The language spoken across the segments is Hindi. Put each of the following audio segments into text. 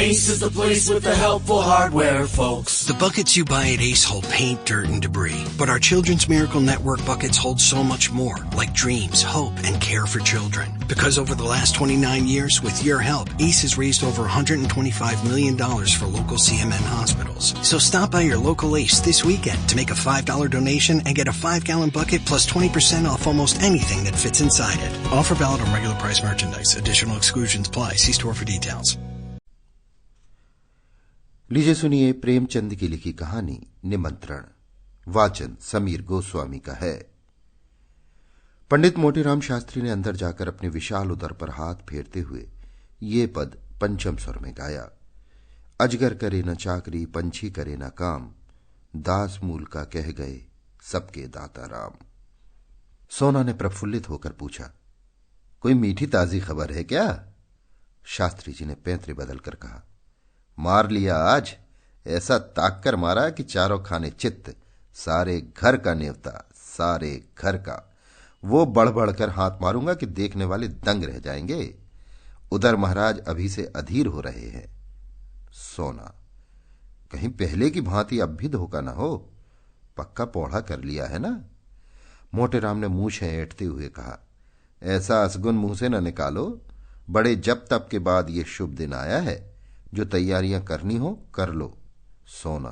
Ace is the place with the helpful hardware, folks. The buckets you buy at Ace hold paint, dirt, and debris. But our Children's Miracle Network buckets hold so much more, like dreams, hope, and care for children. Because over the last 29 years, with your help, Ace has raised over $125 million for local CMN hospitals. So stop by your local Ace this weekend to make a $5 donation and get a 5-gallon bucket plus 20% off almost anything that fits inside it. Offer valid on regular price merchandise. Additional exclusions apply. See store for details. लीजिए सुनिए प्रेमचंद की लिखी कहानी निमंत्रण। वाचन समीर गोस्वामी का है। पंडित मोतीराम शास्त्री ने अंदर जाकर अपने विशाल उदर पर हाथ फेरते हुए ये पद पंचम स्वर में गाया। अजगर करे न चाकरी, पंछी करे न काम, दास मूल का कह गए सबके दाता राम। सोना ने प्रफुल्लित होकर पूछा, कोई मीठी ताजी खबर है क्या? शास्त्री जी ने पैंतरे बदलकर कहा, मार लिया आज, ऐसा ताक कर मारा कि चारों खाने चित्त, सारे घर का नेवता, सारे घर का। वो बढ़ बढ़कर हाथ मारूंगा कि देखने वाले दंग रह जाएंगे। उधर महाराज अभी से अधीर हो रहे हैं। सोना, कहीं पहले की भांति अब भी धोखा ना हो, पक्का पौड़ा कर लिया है ना? मोटेराम ने मूछें ऐंठते हुए कहा, ऐसा असगुन मुंह से न निकालो। बड़े जब तब के बाद ये शुभ दिन आया है, जो तैयारियां करनी हो कर लो। सोना,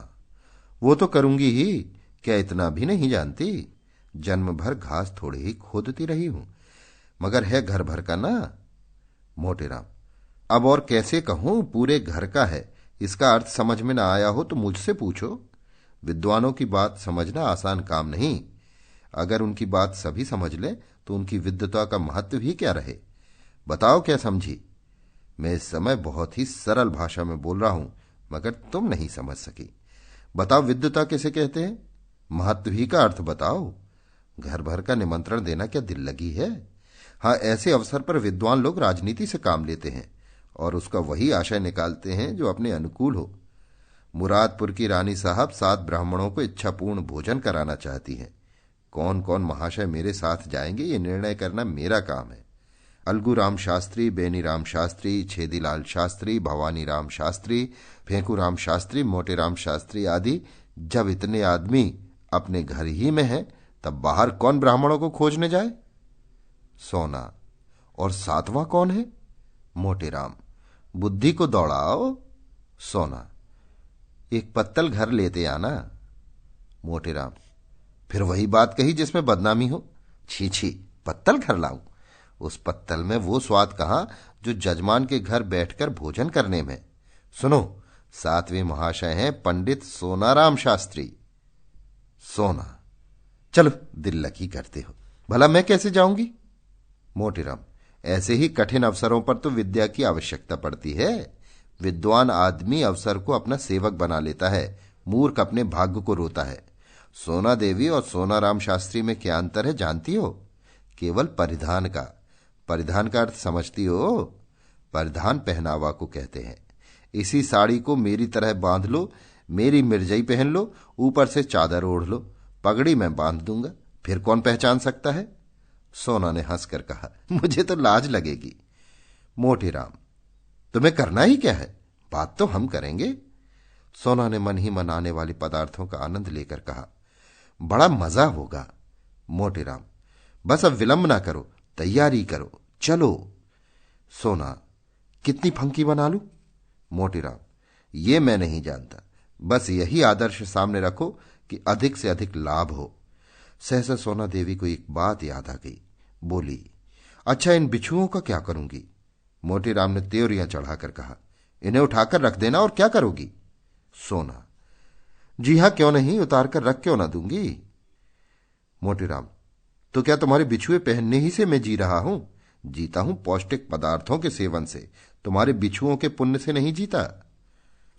वो तो करूंगी ही, क्या इतना भी नहीं जानती? जन्म भर घास थोड़े ही खोदती रही हूं, मगर है घर भर का ना। मोटेराम, अब और कैसे कहूं, पूरे घर का है। इसका अर्थ समझ में ना आया हो तो मुझसे पूछो। विद्वानों की बात समझना आसान काम नहीं। अगर उनकी बात सभी समझ ले तो उनकी विद्वता का महत्व ही क्या रहे। बताओ क्या समझी? मैं इस समय बहुत ही सरल भाषा में बोल रहा हूं, मगर तुम नहीं समझ सकी। बताओ विद्वता किसे कहते हैं? महत्व ही का अर्थ बताओ। घर भर का निमंत्रण देना क्या दिल लगी है? हां, ऐसे अवसर पर विद्वान लोग राजनीति से काम लेते हैं और उसका वही आशय निकालते हैं जो अपने अनुकूल हो। मुरादपुर की रानी साहब 7 ब्राह्मणों को इच्छापूर्ण भोजन कराना चाहती हैं। कौन कौन महाशय मेरे साथ जाएंगे ये निर्णय करना मेरा काम है। अलगूराम शास्त्री, बेनीराम शास्त्री, छेदीलाल शास्त्री, भवानी राम शास्त्री, फेंकूराम शास्त्री, मोटेराम शास्त्री आदि जब इतने आदमी अपने घर ही में हैं, तब बाहर कौन ब्राह्मणों को खोजने जाए? सोना, और 7वां कौन है? मोटेराम, बुद्धि को दौड़ाओ। सोना, एक पत्तल घर लेते आना। मोटेराम, फिर वही बात कही जिसमें बदनामी हो। छी छी, पत्तल घर लाऊं? उस पत्तल में वो स्वाद कहां जो जजमान के घर बैठकर भोजन करने में। सुनो, 7वें महाशय हैं पंडित सोनाराम शास्त्री। सोना, चलो दिल लगी करते हो, भला मैं कैसे जाऊंगी? मोटेराम, ऐसे ही कठिन अवसरों पर तो विद्या की आवश्यकता पड़ती है। विद्वान आदमी अवसर को अपना सेवक बना लेता है, मूर्ख अपने भाग्य को रोता है। सोना देवी और सोनाराम शास्त्री में क्या अंतर है जानती हो? केवल परिधान का। परिधान का अर्थ समझती हो? परिधान पहनावा को कहते हैं। इसी साड़ी को मेरी तरह बांध लो, मेरी मिर्जई पहन लो, ऊपर से चादर ओढ़ लो, पगड़ी मैं बांध दूंगा, फिर कौन पहचान सकता है? सोना ने हंसकर कहा, मुझे तो लाज लगेगी। मोटेराम, तुम्हें करना ही क्या है? बात तो हम करेंगे। सोना ने मन ही मन आने वाले पदार्थों का आनंद लेकर कहा, बड़ा मजा होगा। मोटेराम, बस अब विलंब ना करो, तैयारी करो, चलो। सोना, कितनी फंकी बना लूं? मोटेराम, ये मैं नहीं जानता, बस यही आदर्श सामने रखो कि अधिक से अधिक लाभ हो। सहसा सोना देवी को एक बात याद आ गई। बोली, अच्छा इन बिच्छुओं का क्या करूंगी? मोटेराम ने त्योरियां चढ़ाकर कहा, इन्हें उठाकर रख देना। और क्या करोगी? सोना, जी हां, क्यों नहीं, उतार कर रख क्यों ना दूंगी। मोटेराम, तो क्या तुम्हारे बिछुए पहनने ही से मैं जी रहा हूं? जीता हूं पौष्टिक पदार्थों के सेवन से, तुम्हारे बिछुओं के पुण्य से नहीं जीता।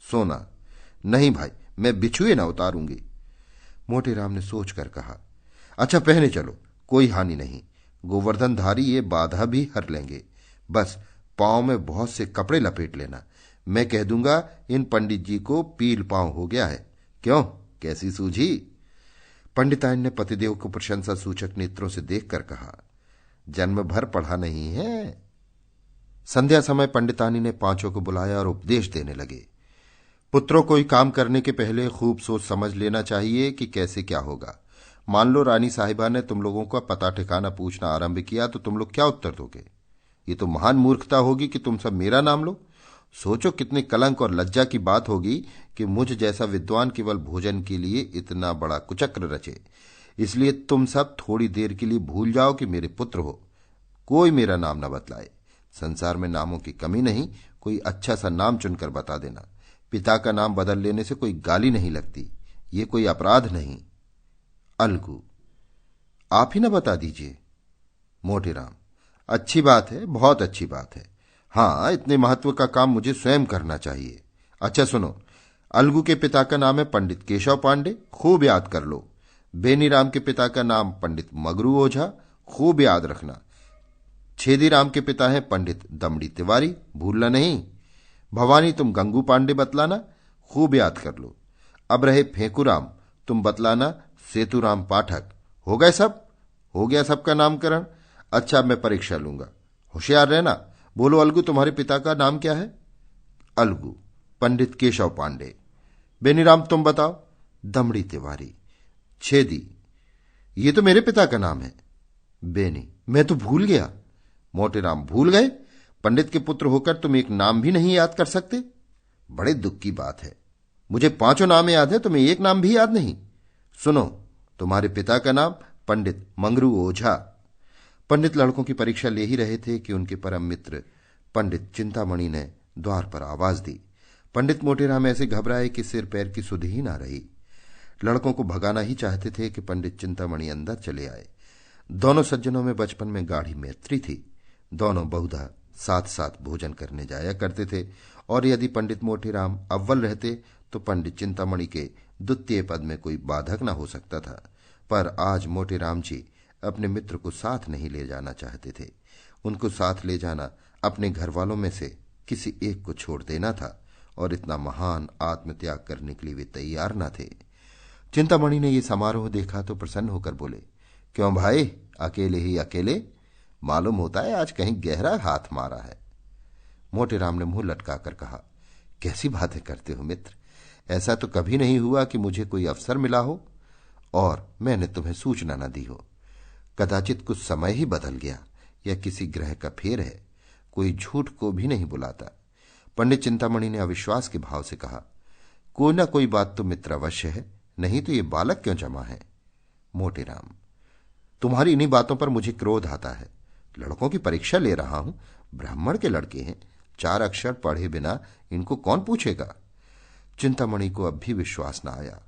सोना, नहीं भाई, मैं बिछुए ना उतारूंगी। मोटेराम ने सोचकर कहा, अच्छा पहने चलो, कोई हानि नहीं। गोवर्धनधारी ये बाधा भी हर लेंगे। बस पांव में बहुत से कपड़े लपेट लेना। मैं कह दूंगा इन पंडित जी को पील पांव हो गया है। क्यों, कैसी सूझी? पंडिताइन ने पतिदेव को प्रशंसा सूचक नेत्रों से देखकर कहा, जन्म भर पढ़ा नहीं है? संध्या समय पंडितानी ने पांचों को बुलाया और उपदेश देने लगे। पुत्रों, कोई काम करने के पहले खूब सोच समझ लेना चाहिए कि कैसे क्या होगा। मान लो रानी साहिबा ने तुम लोगों का पता ठिकाना पूछना आरंभ किया तो तुम लोग क्या उत्तर दोगे? ये तो महान मूर्खता होगी कि तुम सब मेरा नाम लो। सोचो कितने कलंक और लज्जा की बात होगी कि मुझ जैसा विद्वान केवल भोजन के लिए इतना बड़ा कुचक्र रचे। इसलिए तुम सब थोड़ी देर के लिए भूल जाओ कि मेरे पुत्र हो। कोई मेरा नाम न बतलाए। संसार में नामों की कमी नहीं, कोई अच्छा सा नाम चुनकर बता देना। पिता का नाम बदल लेने से कोई गाली नहीं लगती, ये कोई अपराध नहीं। अलगू, आप ही ना बता दीजिए। मोटेराम, अच्छी बात है, बहुत अच्छी बात है। हाँ, इतने महत्व का काम मुझे स्वयं करना चाहिए। अच्छा सुनो, अलगू के पिता का नाम है पंडित केशव पांडे, खूब याद कर लो। बेनीराम के पिता का नाम पंडित मगरू ओझा, खूब याद रखना। छेदीराम के पिता हैं पंडित दमड़ी तिवारी, भूलना नहीं। भवानी, तुम गंगू पांडे बतलाना, खूब याद कर लो। अब रहे फेंकूराम, तुम बतलाना सेतुराम पाठक। हो गए सब? हो गया सबका नामकरण। अच्छा, मैं परीक्षा लूंगा, होशियार रहना। बोलो अलगू, तुम्हारे पिता का नाम क्या है? अलगू, पंडित केशव पांडे। बेनीराम, तुम बताओ? दमड़ी तिवारी। छेदी, ये तो मेरे पिता का नाम है। बेनी, मैं तो भूल गया। मोटेराम, भूल गए? पंडित के पुत्र होकर तुम एक नाम भी नहीं याद कर सकते? बड़े दुख की बात है। मुझे पांचों नाम याद है, तुम्हें एक नाम भी याद नहीं। सुनो, तुम्हारे पिता का नाम पंडित मंगरू ओझा। पंडित लड़कों की परीक्षा ले ही रहे थे कि उनके परम मित्र पंडित चिंतामणि ने द्वार पर आवाज दी। पंडित मोटेराम ऐसे घबराए कि सिर पैर की सुध ही ना रही। लड़कों को भगाना ही चाहते थे कि पंडित चिंतामणि अंदर चले आए। दोनों सज्जनों में बचपन में गाढ़ी मैत्री थी। दोनों बहुधा साथ साथ भोजन करने जाया करते थे और यदि पंडित मोटेराम अव्वल रहते तो पंडित चिंतामणि के द्वितीय पद में कोई बाधक न हो सकता था। पर आज मोटेराम जी अपने मित्र को साथ नहीं ले जाना चाहते थे। उनको साथ ले जाना अपने घर वालों में से किसी एक को छोड़ देना था और इतना महान आत्मत्याग करने के लिए वे तैयार न थे। चिंतामणि ने यह समारोह देखा तो प्रसन्न होकर बोले, क्यों भाई, अकेले ही अकेले? मालूम होता है आज कहीं गहरा हाथ मारा है। मोटेराम ने मुंह लटकाकर कहा, कैसी बातें करते हो मित्र? ऐसा तो कभी नहीं हुआ कि मुझे कोई अवसर मिला हो और मैंने तुम्हें सूचना न दी हो। कदाचित कुछ समय ही बदल गया या किसी ग्रह का फेर है। कोई झूठ को भी नहीं बुलाता। पंडित चिंतामणि ने अविश्वास के भाव से कहा, कोई ना कोई बात तो मित्र अवश्य है, नहीं तो ये बालक क्यों जमा है? मोटेराम, तुम्हारी इन्हीं बातों पर मुझे क्रोध आता है। लड़कों की परीक्षा ले रहा हूं, ब्राह्मण के लड़के हैं, 4 अक्षर पढ़े बिना इनको कौन पूछेगा? चिंतामणि को अब भी विश्वास न आया।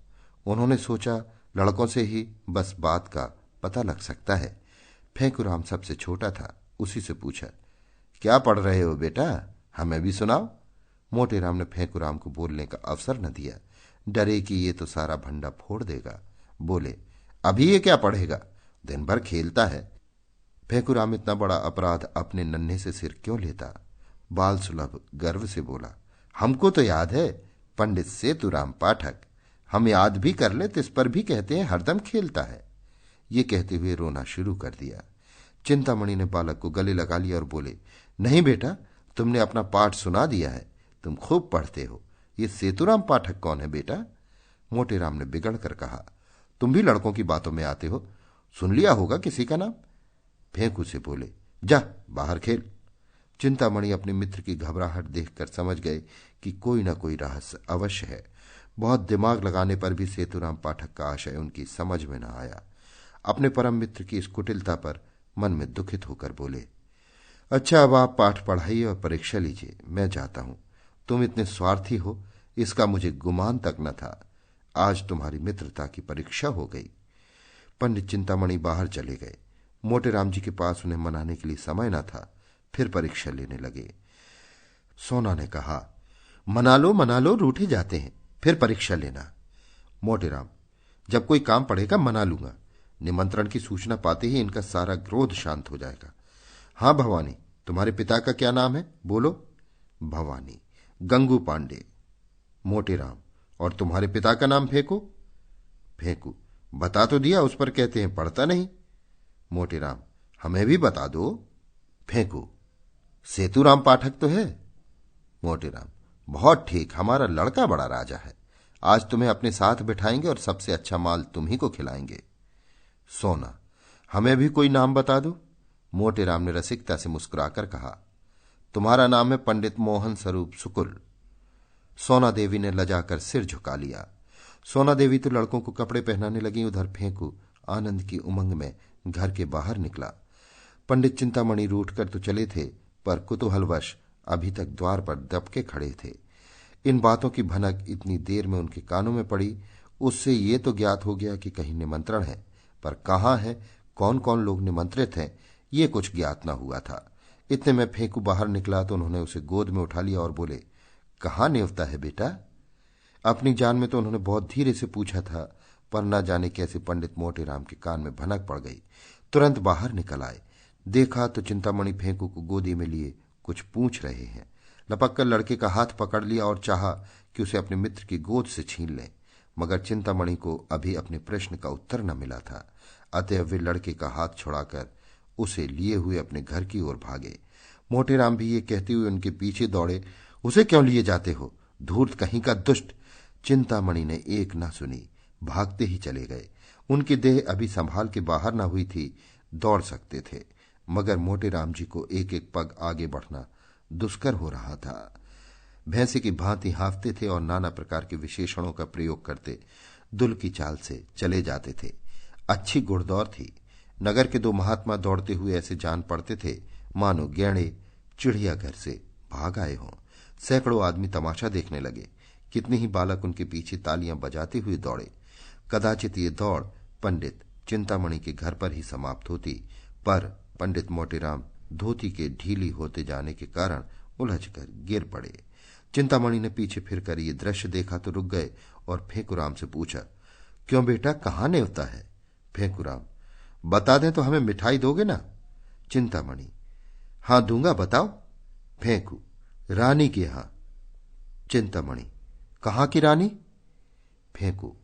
उन्होंने सोचा लड़कों से ही बस बात का पता लग सकता है। फेंकूराम सबसे छोटा था, उसी से पूछा, क्या पढ़ रहे हो बेटा? हमें भी सुनाओ। मोटेराम ने फेंकूराम को बोलने का अवसर न दिया, डरे कि ये तो सारा भंडा फोड़ देगा। बोले, अभी ये क्या पढ़ेगा? दिन भर खेलता है। फेंकूराम इतना बड़ा अपराध अपने नन्हे से सिर क्यों लेता? बाल सुलभ गर्व से बोला, हमको तो याद है, पंडित सेतुराम पाठक। हम याद भी कर ले तो इस पर भी कहते हैं हरदम खेलता है। ये कहते हुए रोना शुरू कर दिया। चिंतामणि ने बालक को गले लगा लिया और बोले, नहीं बेटा, तुमने अपना पाठ सुना दिया है, तुम खूब पढ़ते हो। ये सेतुराम पाठक कौन है बेटा? मोटेराम ने बिगड़ कर कहा, तुम भी लड़कों की बातों में आते हो, सुन लिया होगा किसी का नाम। फेंकू से बोले, जा बाहर खेल। चिंतामणि अपने मित्र की घबराहट देखकर समझ गए कि कोई न कोई रहस्य अवश्य है। बहुत दिमाग लगाने पर भी सेतुराम पाठक का आशय उनकी समझ में न आया। अपने परम मित्र की इस कुटिलता पर मन में दुखित होकर बोले, अच्छा, अब आप पाठ पढ़ाइए और परीक्षा लीजिए, मैं जाता हूं। तुम इतने स्वार्थी हो इसका मुझे गुमान तक न था। आज तुम्हारी मित्रता की परीक्षा हो गई। पंडित चिंतामणि बाहर चले गए। मोटेराम जी के पास उन्हें मनाने के लिए समय न था। फिर परीक्षा लेने लगे। सोना ने कहा, मना लो, रूठे जाते हैं, फिर परीक्षा लेना। मोटेराम, जब कोई काम पड़ेगा मना लूंगा। निमंत्रण की सूचना पाते ही इनका सारा क्रोध शांत हो जाएगा। हाँ भवानी, तुम्हारे पिता का क्या नाम है? बोलो। भवानी, गंगू पांडे। मोटेराम, और तुम्हारे पिता का नाम? फेंकू। फेंकू, बता तो दिया, उस पर कहते हैं पढ़ता नहीं। मोटेराम, हमें भी बता दो। फेंकू, सेतुराम पाठक तो है। मोटेराम, बहुत ठीक, हमारा लड़का बड़ा राजा है। आज तुम्हें अपने साथ बिठाएंगे और सबसे अच्छा माल तुम्ही को खिलाएंगे। सोना, हमें भी कोई नाम बता दो। मोटेराम ने रसिकता से मुस्कुराकर कहा, तुम्हारा नाम है पंडित मोहन स्वरूप सुकुल। सोना देवी ने लजाकर सिर झुका लिया। सोना देवी तो लड़कों को कपड़े पहनाने लगी, उधर फेंकू आनंद की उमंग में घर के बाहर निकला। पंडित चिंतामणि रूठकर तो चले थे, पर कुतूहलवश अभी तक द्वार पर दबके खड़े थे। इन बातों की भनक इतनी देर में उनके कानों में पड़ी, उससे ये तो ज्ञात हो गया कि कहीं निमंत्रण है, पर कहाँ है, कौन कौन लोग निमंत्रित हैं, ये कुछ ज्ञात न हुआ था। इतने में फेंकू बाहर निकला तो उन्होंने उसे गोद में उठा लिया और बोले, कहाँ नेवता है बेटा? अपनी जान में तो उन्होंने बहुत धीरे से पूछा था, पर न जाने कैसे पंडित मोटेराम के कान में भनक पड़ गई। तुरंत बाहर निकल आए। देखा तो चिंतामणि फेंकू को गोदी में लिए कुछ पूछ रहे हैं। लपक कर लड़के का हाथ पकड़ लिया और चाहा कि उसे अपने मित्र की गोद से छीन ले, मगर चिंतामणि को अभी अपने प्रश्न का उत्तर न मिला था। अतः वे लड़के का हाथ छुड़ाकर उसे लिए हुए अपने घर की ओर भागे। मोटेराम भी ये कहते हुए उनके पीछे दौड़े, उसे क्यों लिए जाते हो, धूर्त कहीं का दुष्ट। चिंतामणि ने एक न सुनी, भागते ही चले गए। उनकी देह अभी संभाल के बाहर न हुई थी, दौड़ सकते थे, मगर मोटेराम जी को एक एक पग आगे बढ़ना दुष्कर हो रहा था। भैंसे की भांति हाँफते थे और नाना प्रकार के विशेषणों का प्रयोग करते दुल की चाल से चले जाते थे। अच्छी घुड़दौड़ थी। नगर के दो महात्मा दौड़ते हुए ऐसे जान पड़ते थे मानो गैंडे चिड़ियाघर से भाग आए हों। सैकड़ों आदमी तमाशा देखने लगे। कितने ही बालक उनके पीछे तालियां बजाते हुए दौड़े। कदाचित ये दौड़ पंडित चिंतामणि के घर पर ही समाप्त होती, पर पंडित मोटेराम धोती के ढीली होते जाने के कारण उलझकर गिर पड़े। चिंतामणि ने पीछे फिरकर ये दृश्य देखा तो रुक गए और फेंकूराम से पूछा, क्यों बेटा, कहाँ नेवता है? फेंकूराम, बता दें तो हमें मिठाई दोगे ना? चिंतामणि, हां दूंगा, बताओ। फेंकू, रानी के यहां। चिंतामणि, कहां की रानी? फेंकू,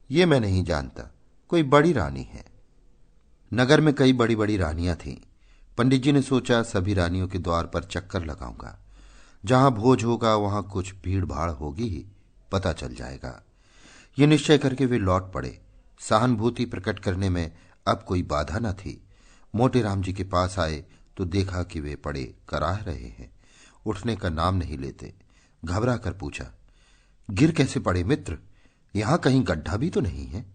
ये मैं नहीं जानता, कोई बड़ी रानी है। नगर में कई बड़ी बड़ी रानियां थीं। पंडित जी ने सोचा सभी रानियों के द्वार पर चक्कर लगाऊंगा। जहां भोज होगा वहां कुछ भीड़ भाड़ होगी ही, पता चल जाएगा। ये निश्चय करके वे लौट पड़े। सहानुभूति प्रकट करने में अब कोई बाधा न थी। मोटेराम जी के पास आए तो देखा कि वे पड़े कराह रहे हैं, उठने का नाम नहीं लेते। घबरा कर पूछा, गिर कैसे पड़े मित्र? यहां कहीं गड्ढा भी तो नहीं है?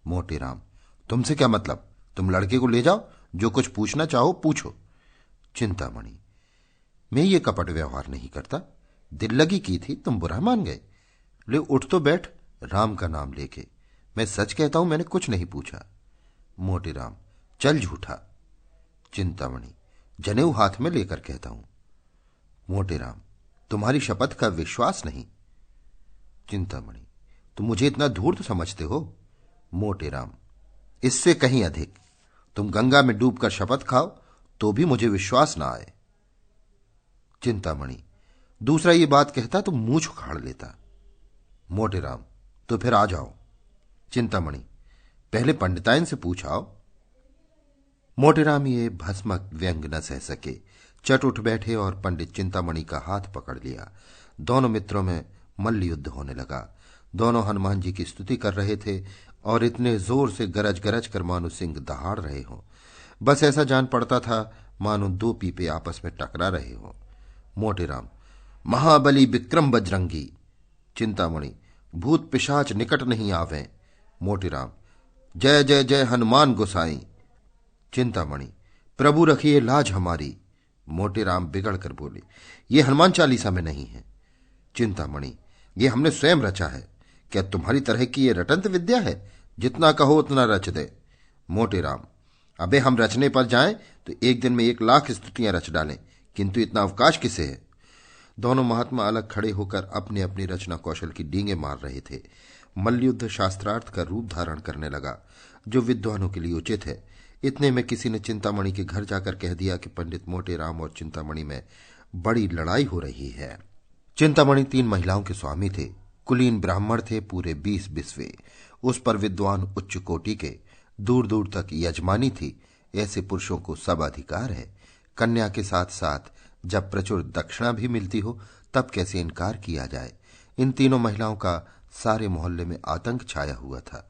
मोटेराम, तुमसे क्या मतलब? तुम लड़के को ले जाओ, जो कुछ पूछना चाहो पूछो। चिंतामणि, मैं ये कपट व्यवहार नहीं करता, दिल लगी की थी, तुम बुरा मान गए। ले उठ तो बैठ, राम का नाम लेके। मैं सच कहता हूं, मैंने कुछ नहीं पूछा। मोटेराम, चल झूठा। चिंतामणि, जनेऊ हाथ में लेकर कहता हूं। मोटेराम, तुम्हारी शपथ का विश्वास नहीं। चिंतामणि, तुम मुझे इतना धूर्त समझते हो? मोटेराम, इससे कहीं अधिक। तुम गंगा में डूबकर शपथ खाओ तो भी मुझे विश्वास ना आए। चिंतामणि, दूसरा ये बात कहता तो मूंछ उखाड़ लेता। मोटेराम, तो फिर आ जाओ। चिंतामणि, पहले पंडिताइन से पूछाओ। मोटेराम ये भस्मक व्यंग न सह सके, चट उठ बैठे और पंडित चिंतामणि का हाथ पकड़ लिया। दोनों मित्रों में मल्ल युद्ध होने लगा। दोनों हनुमान जी की स्तुति कर रहे थे और इतने जोर से गरज गरज कर मानो सिंह दहाड़ रहे हों। बस ऐसा जान पड़ता था मानो दो पीपे आपस में टकरा रहे हों। मोटेराम, महाबली विक्रम बजरंगी। चिंतामणि, भूत पिशाच निकट नहीं आवे। मोटेराम, जय जय जय हनुमान गोसाई। चिंतामणि, प्रभु रखिए लाज हमारी। मोटेराम बिगड़ कर बोले, ये हनुमान चालीसा में नहीं है। चिंतामणि, ये हमने स्वयं रचा है। क्या तुम्हारी तरह की ये रटंत विद्या है? जितना कहो उतना रच दे। मोटेराम, अबे हम रचने पर जाएं तो एक दिन में 1,00,000 स्तुतियां रच डालें, किंतु इतना अवकाश किसे है? दोनों महात्मा अलग खड़े होकर अपने अपनी रचना कौशल की डींगे मार रहे थे। मल्लयुद्ध शास्त्रार्थ का रूप धारण करने लगा, जो विद्वानों के लिए उचित है। इतने में किसी ने चिंतामणि के घर जाकर कह दिया कि पंडित मोटेराम और चिंतामणि में बड़ी लड़ाई हो रही है। चिंतामणि 3 महिलाओं के स्वामी थे। कुलीन ब्राह्मण थे, पूरे 20 बिस्वे। उस पर विद्वान उच्च कोटि के, दूर दूर तक यजमानी थी। ऐसे पुरुषों को सब अधिकार है। कन्या के साथ साथ जब प्रचुर दक्षिणा भी मिलती हो तब कैसे इनकार किया जाए। इन तीनों महिलाओं का सारे मोहल्ले में आतंक छाया हुआ था।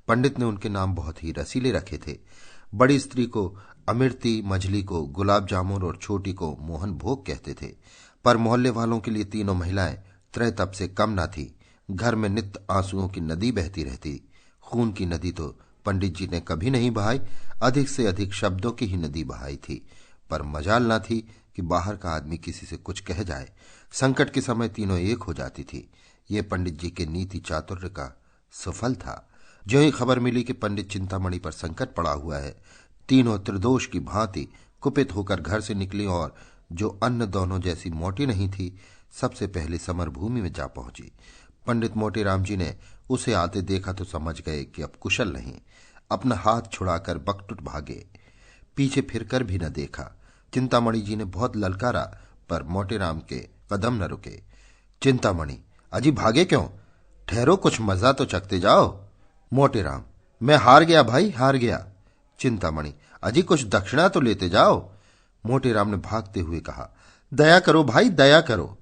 पंडित ने उनके नाम बहुत ही रसीले रखे थे। बड़ी स्त्री को अमृति, मझली को गुलाब जामुन और छोटी को मोहन भोग कहते थे। पर मोहल्ले वालों के लिए तीनों महिलाएं त्रय तप से कम न थी। घर में नित्य आंसुओं की नदी बहती रहती। खून की नदी तो पंडित जी ने कभी नहीं बहाई, अधिक से अधिक शब्दों की ही नदी बहाई थी। पर मजाल न थी कि बाहर का आदमी किसी से कुछ कह जाए। संकट के समय तीनों एक हो जाती थी। ये पंडित जी के नीति चातुर्य का सुफल था। जो ही खबर मिली कि पंडित चिंतामणि पर संकट पड़ा हुआ है, तीनों त्रिदोष की भांति कुपित होकर घर से निकली और जो अन्न दोनों जैसी मोटी नहीं थी, सबसे पहले समर भूमि में जा पहुंची। पंडित मोटेराम जी ने उसे आते देखा तो समझ गए कि अब कुशल नहीं। अपना हाथ छुड़ाकर बकटुट भागे, पीछे फिरकर भी न देखा। चिंतामणि जी ने बहुत ललकारा, पर मोटेराम के कदम न रुके। चिंतामणि, अजी भागे क्यों? ठहरो, कुछ मजा तो चखते जाओ। मोटेराम, मैं हार गया भाई, हार गया। चिंतामणि, अजी कुछ दक्षिणा तो लेते जाओ। मोटेराम ने भागते हुए कहा, दया करो भाई, दया करो।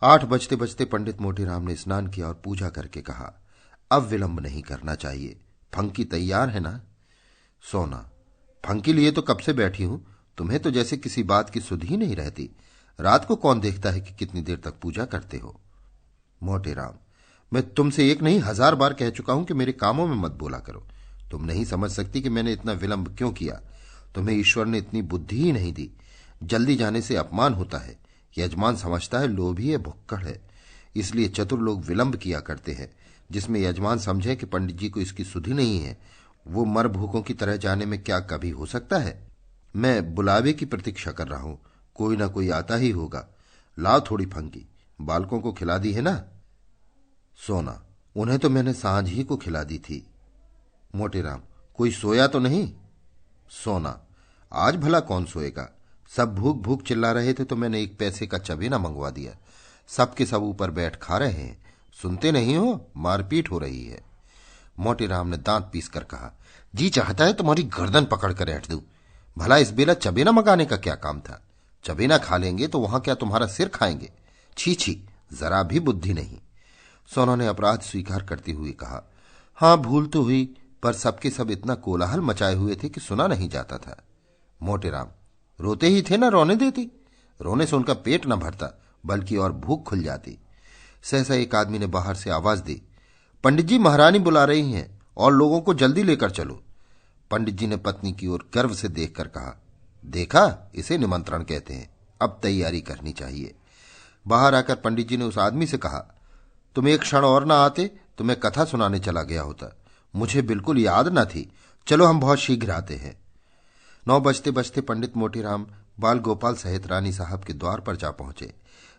8 बजते बजते पंडित मोटेराम ने स्नान किया और पूजा करके कहा, अब विलंब नहीं करना चाहिए। फंकी तैयार है ना? सोना, फंकी लिए तो कब से बैठी हूं। तुम्हें तो जैसे किसी बात की सुध ही नहीं रहती। रात को कौन देखता है कि कितनी देर तक पूजा करते हो। मोटेराम, मैं तुमसे 1 नहीं 1000 बार कह चुका हूं कि मेरे कामों में मत बोला करो। तुम नहीं समझ सकती कि मैंने इतना विलंब क्यों किया। तुम्हें ईश्वर ने इतनी बुद्धि ही नहीं दी। जल्दी जाने से अपमान होता है। यजमान समझता है लोभी है, भुक्कड़ है, इसलिए चतुर लोग विलंब किया करते हैं। जिसमें यजमान समझे कि पंडित जी को इसकी सुधि नहीं है, वो मर भूखों की तरह जाने में क्या कभी हो सकता है। मैं बुलावे की प्रतीक्षा कर रहा हूं, कोई ना कोई आता ही होगा। लाओ थोड़ी फंकी, बालकों को खिला दी है ना? सोना, उन्हें तो मैंने सांझ ही को खिला दी थी। मोटेराम, कोई सोया तो नहीं? सोना, आज भला कौन सोएगा। सब भूख भूख चिल्ला रहे थे तो मैंने 1 पैसे का चबेना मंगवा दिया। सबके सब ऊपर बैठ खा रहे हैं। सुनते नहीं हो, मारपीट हो रही है। मोटेराम ने दांत पीस कर कहा, जी चाहता है तुम्हारी गर्दन पकड़कर ऐंठ दूं। भला इस बेला चबेना मंगाने का क्या काम था? चबेना खा लेंगे तो वहां क्या तुम्हारा सिर खाएंगे? छी छी, जरा भी बुद्धि नहीं। सोना ने अपराध स्वीकार करते हुए कहा, हां भूल तो हुई, पर सबके सब इतना कोलाहल मचाए हुए थे कि सुना नहीं जाता था। मोटेराम, रोते ही थे ना रोने देती। रोने से उनका पेट न भरता, बल्कि और भूख खुल जाती। सहसा एक आदमी ने बाहर से आवाज दी, पंडित जी महारानी बुला रही हैं और लोगों को जल्दी लेकर चलो। पंडित जी ने पत्नी की ओर गर्व से देखकर कहा, देखा, इसे निमंत्रण कहते हैं। अब तैयारी करनी चाहिए। बाहर आकर पंडित जी ने उस आदमी से कहा, तुम 1 क्षण और ना आते तो मैं कथा सुनाने चला गया होता। मुझे बिल्कुल याद न थी। चलो हम बहुत शीघ्र आते हैं। 9 बजते बजते पंडित मोटेराम बाल गोपाल सहित रानी साहब के द्वार पर जा पहुंचे।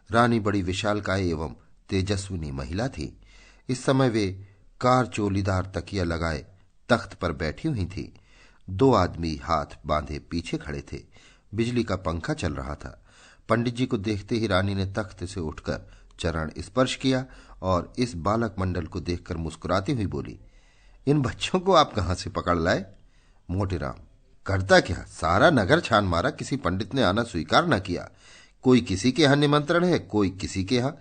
रानी बड़ी विशालकाय एवं तेजस्विनी महिला थी। इस समय वे कार चोलीदार तकिया लगाए तख्त पर बैठी हुई थी। 2 आदमी हाथ बांधे पीछे खड़े थे। बिजली का पंखा चल रहा था। पंडित जी को देखते ही रानी ने तख्त से उठकर चरण स्पर्श किया और इस बालक मंडल को देखकर मुस्कुराती हुई बोली, इन बच्चों को आप कहां से पकड़ लाए? मोटेराम, करता क्या, सारा नगर छान मारा, किसी पंडित ने आना स्वीकार न किया। कोई किसी के यहां निमंत्रण है, कोई किसी के यहां।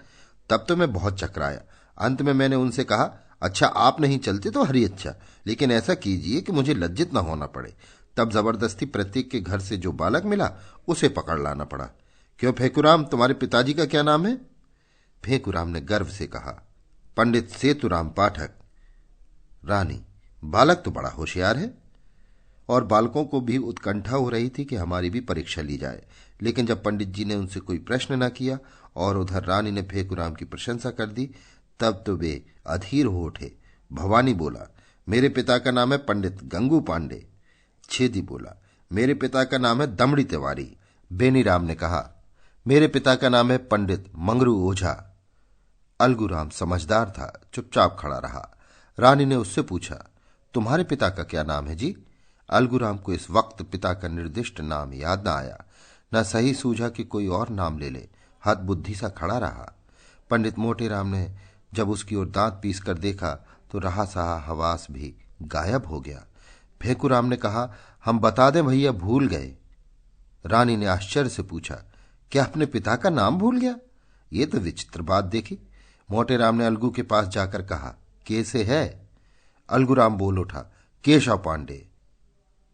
तब तो मैं बहुत चकराया। अंत में मैंने उनसे कहा, अच्छा आप नहीं चलते तो हरी अच्छा, लेकिन ऐसा कीजिए कि मुझे लज्जित न होना पड़े। तब जबरदस्ती प्रत्येक के घर से जो बालक मिला उसे पकड़ लाना पड़ा। क्यों फेकुराम, तुम्हारे पिताजी का क्या नाम है? फेकुराम ने गर्व से कहा, पंडित सेतुराम पाठक। रानी, बालक तो बड़ा होशियार है। और बालकों को भी उत्कंठा हो रही थी कि हमारी भी परीक्षा ली जाए। लेकिन जब पंडित जी ने उनसे कोई प्रश्न न किया और उधर रानी ने फेकुराम की प्रशंसा कर दी, तब तो वे अधीर हो उठे। भवानी बोला, मेरे पिता का नाम है पंडित गंगू पांडे। छेदी बोला, मेरे पिता का नाम है दमड़ी तिवारी। बेनीराम ने कहा, मेरे पिता का नाम है पंडित मंगरू ओझा। अलगूराम समझदार था, चुपचाप खड़ा रहा। रानी ने उससे पूछा, तुम्हारे पिता का क्या नाम है जी? अलगूराम को इस वक्त पिता का निर्दिष्ट नाम याद न आया। न सही सूझा कि कोई और नाम ले ले। हद बुद्धि सा खड़ा रहा। पंडित मोटेराम ने जब उसकी ओर दांत पीस कर देखा तो रहा सहा हवास भी गायब हो गया। फेकुराम ने कहा, हम बता दें भैया, भूल गए। रानी ने आश्चर्य से पूछा, क्या अपने पिता का नाम भूल गया? ये तो विचित्र बात देखी। मोटेराम ने अलगू के पास जाकर कहा, कैसे है? अलगूराम बोल उठा, केशव पांडे।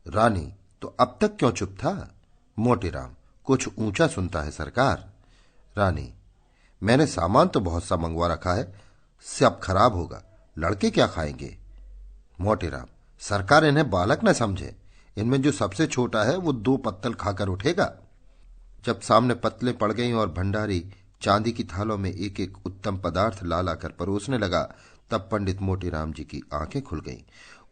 रानी, तो अब तक क्यों चुप था? मोटेराम, कुछ ऊंचा सुनता है सरकार। रानी, मैंने सामान तो बहुत सा मंगवा रखा है, सब खराब होगा, लड़के क्या खाएंगे? मोटेराम, सरकार इन्हें बालक न समझे, इनमें जो सबसे छोटा है वो 2 पत्तल खाकर उठेगा। जब सामने पत्तलें पड़ गईं और भंडारी चांदी की थालों में एक एक उत्तम पदार्थ ला लाकर परोसने लगा, तब पंडित मोटेराम जी की आंखें खुल गईं।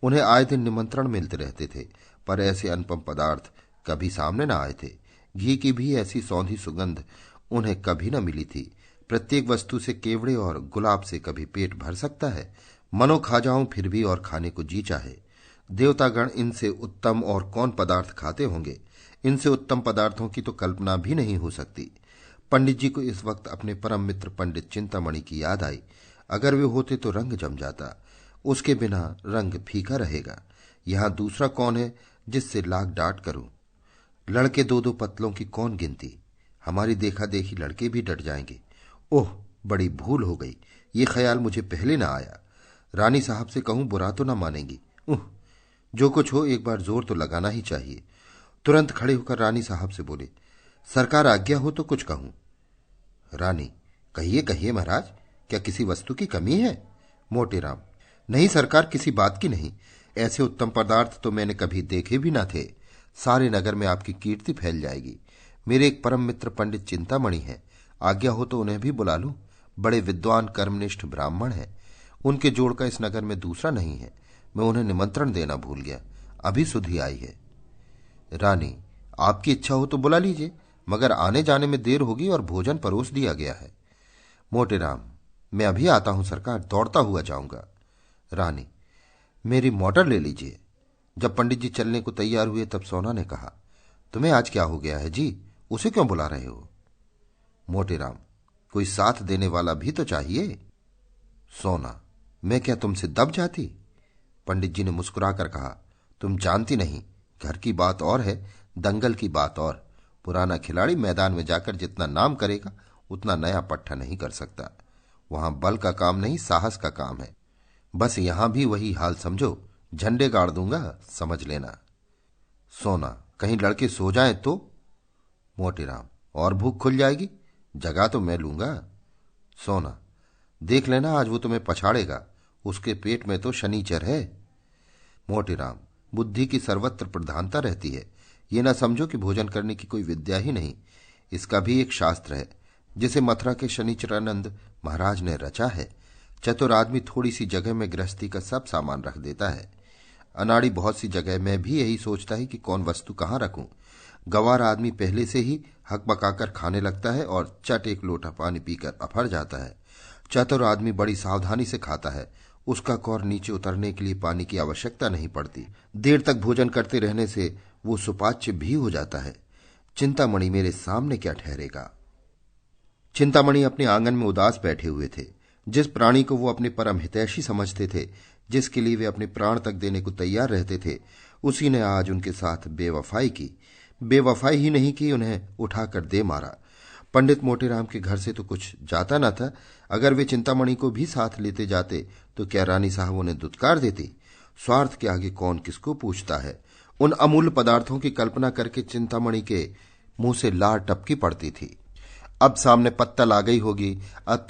उन्हें आए दिन निमंत्रण मिलते रहते थे, पर ऐसे अनुपम पदार्थ कभी सामने न आए थे। घी की भी ऐसी सौंधी सुगंध उन्हें कभी न मिली थी। प्रत्येक वस्तु से केवड़े और गुलाब से कभी पेट भर सकता है। मनो खा जाऊं फिर भी और खाने को जी चाहे। देवतागण इनसे उत्तम और कौन पदार्थ खाते होंगे? इनसे उत्तम पदार्थों की तो कल्पना भी नहीं हो सकती। पंडित जी को इस वक्त अपने परम मित्र पंडित चिंतामणि की याद आई। अगर वे होते तो रंग जम जाता, उसके बिना रंग फीका रहेगा। यहां दूसरा कौन है जिससे लाख डांट करूं? लड़के 2-2 पत्तलों की कौन गिनती? हमारी देखा देखी लड़के भी डट जाएंगे। ओह, बड़ी भूल हो गई, ये ख्याल मुझे पहले ना आया। रानी साहब से कहूं बुरा तो ना मानेंगी। जो कुछ हो एक बार जोर तो लगाना ही चाहिए। तुरंत खड़े होकर रानी साहब से बोले, सरकार आज्ञा हो तो कुछ कहूं। रानी, कहिए कहिए महाराज, क्या किसी वस्तु की कमी है? मोटेराम, नहीं सरकार, किसी बात की नहीं। ऐसे उत्तम पदार्थ तो मैंने कभी देखे भी ना थे। सारे नगर में आपकी कीर्ति फैल जाएगी। मेरे एक परम मित्र पंडित चिंतामणि हैं, आज्ञा हो तो उन्हें भी बुला लूं। बड़े विद्वान कर्मनिष्ठ ब्राह्मण हैं, उनके जोड़ का इस नगर में दूसरा नहीं है। मैं उन्हें निमंत्रण देना भूल गया, अभी सुधि आई है। रानी, आपकी इच्छा हो तो बुला लीजिए, मगर आने जाने में देर होगी और भोजन परोस दिया गया है। मोटेराम, मैं अभी आता हूं सरकार, दौड़ता हुआ जाऊंगा। रानी, मेरी मोटर ले लीजिए। जब पंडित जी चलने को तैयार हुए तब सोना ने कहा, तुम्हें आज क्या हो गया है जी, उसे क्यों बुला रहे हो? मोटेराम, कोई साथ देने वाला भी तो चाहिए। सोना, मैं क्या तुमसे दब जाती? पंडित जी ने मुस्कुराकर कहा, तुम जानती नहीं, घर की बात और है, दंगल की बात और। पुराना खिलाड़ी मैदान में जाकर जितना नाम करेगा उतना नया पट्टा नहीं कर सकता। वहां बल का काम नहीं, साहस का काम है। बस यहां भी वही हाल समझो, झंडे गाड़ दूंगा, समझ लेना। सोना, कहीं लड़के सो जाएं तो? मोटेराम, और भूख खुल जाएगी, जगह तो मैं लूंगा। सोना, देख लेना आज वो तुम्हें पछाड़ेगा, उसके पेट में तो शनीचर है। मोटेराम, बुद्धि की सर्वत्र प्रधानता रहती है, ये ना समझो कि भोजन करने की कोई विद्या ही नहीं। इसका भी एक शास्त्र है, जिसे मथुरा के शनिचरानंद महाराज ने रचा है। चतुर आदमी थोड़ी सी जगह में गृहस्थी का सब सामान रख देता है। अनाड़ी बहुत सी जगह में भी यही सोचता है कि कौन वस्तु कहां रखूं। गंवार आदमी पहले से ही हक बकाकर खाने लगता है और चट एक लोटा पानी पीकर अफर जाता है। चतुर आदमी बड़ी सावधानी से खाता है, उसका कौर नीचे उतरने के लिए पानी की आवश्यकता नहीं पड़ती। देर तक भोजन करते रहने से वो सुपाच्य भी हो जाता है। चिंतामणि मेरे सामने क्या ठहरेगा? चिंतामणि अपने आंगन में उदास बैठे हुए थे। जिस प्राणी को वो अपने परम हितैषी समझते थे, जिसके लिए वे अपने प्राण तक देने को तैयार रहते थे, उसी ने आज उनके साथ बेवफाई की। बेवफाई ही नहीं की, उन्हें उठाकर दे मारा। पंडित मोटेराम के घर से तो कुछ जाता न था। अगर वे चिंतामणि को भी साथ लेते जाते तो क्या रानी साहब उन्हें दुत्कार देती? स्वार्थ के आगे कौन किसको पूछता है। उन अमूल्य पदार्थों की कल्पना करके चिंतामणि के मुंह से लार टपकी पड़ती थी। अब सामने पत्तल आ गई होगी,